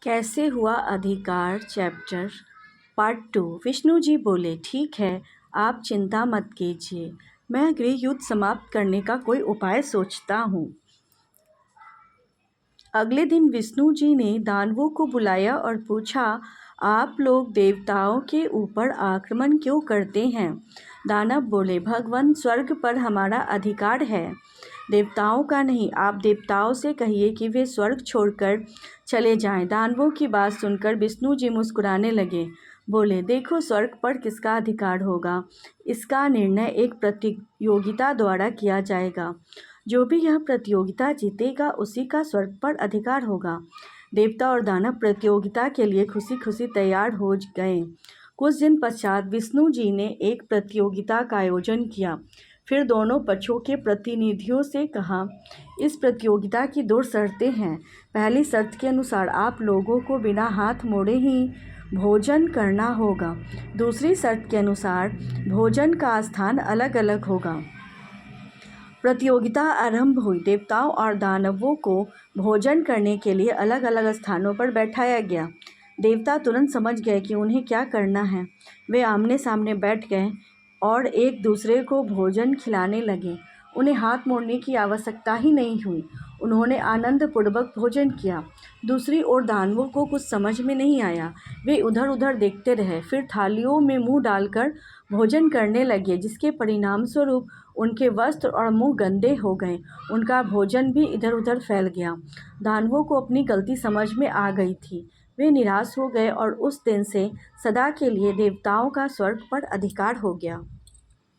कैसे हुआ अधिकार चैप्टर पार्ट 2। विष्णु जी बोले, ठीक है, आप चिंता मत कीजिए, मैं गृह युद्ध समाप्त करने का कोई उपाय सोचता हूँ। अगले दिन विष्णु जी ने दानवों को बुलाया और पूछा, आप लोग देवताओं के ऊपर आक्रमण क्यों करते हैं? दानव बोले, भगवान, स्वर्ग पर हमारा अधिकार है, देवताओं का नहीं। आप देवताओं से कहिए कि वे स्वर्ग छोड़कर चले जाएं। दानवों की बात सुनकर विष्णु जी मुस्कुराने लगे। बोले, देखो, स्वर्ग पर किसका अधिकार होगा, इसका निर्णय एक प्रतियोगिता द्वारा किया जाएगा। जो भी यह प्रतियोगिता जीतेगा उसी का स्वर्ग पर अधिकार होगा। देवता और दानव प्रतियोगिता के लिए खुशी खुशी तैयार हो गए। कुछ दिन पश्चात विष्णु जी ने एक प्रतियोगिता का आयोजन किया। फिर दोनों पक्षों के प्रतिनिधियों से कहा, इस प्रतियोगिता की 2 शर्तें हैं। पहली शर्त के अनुसार आप लोगों को बिना हाथ मोड़े ही भोजन करना होगा। दूसरी शर्त के अनुसार भोजन का स्थान अलग अलग होगा। प्रतियोगिता आरंभ हुई। देवताओं और दानवों को भोजन करने के लिए अलग अलग स्थानों पर बैठाया गया। देवता तुरंत समझ गए कि उन्हें क्या करना है। वे आमने सामने बैठ गए और एक दूसरे को भोजन खिलाने लगे। उन्हें हाथ मोड़ने की आवश्यकता ही नहीं हुई। उन्होंने आनंदपूर्वक भोजन किया। दूसरी ओर दानवों को कुछ समझ में नहीं आया। वे उधर उधर देखते रहे, फिर थालियों में मुंह डालकर भोजन करने लगे, जिसके परिणाम स्वरूप उनके वस्त्र और मुंह गंदे हो गए। उनका भोजन भी इधर उधर फैल गया। दानवों को अपनी गलती समझ में आ गई थी। वे निराश हो गए और उस दिन से सदा के लिए देवताओं का स्वर्ग पर अधिकार हो गया।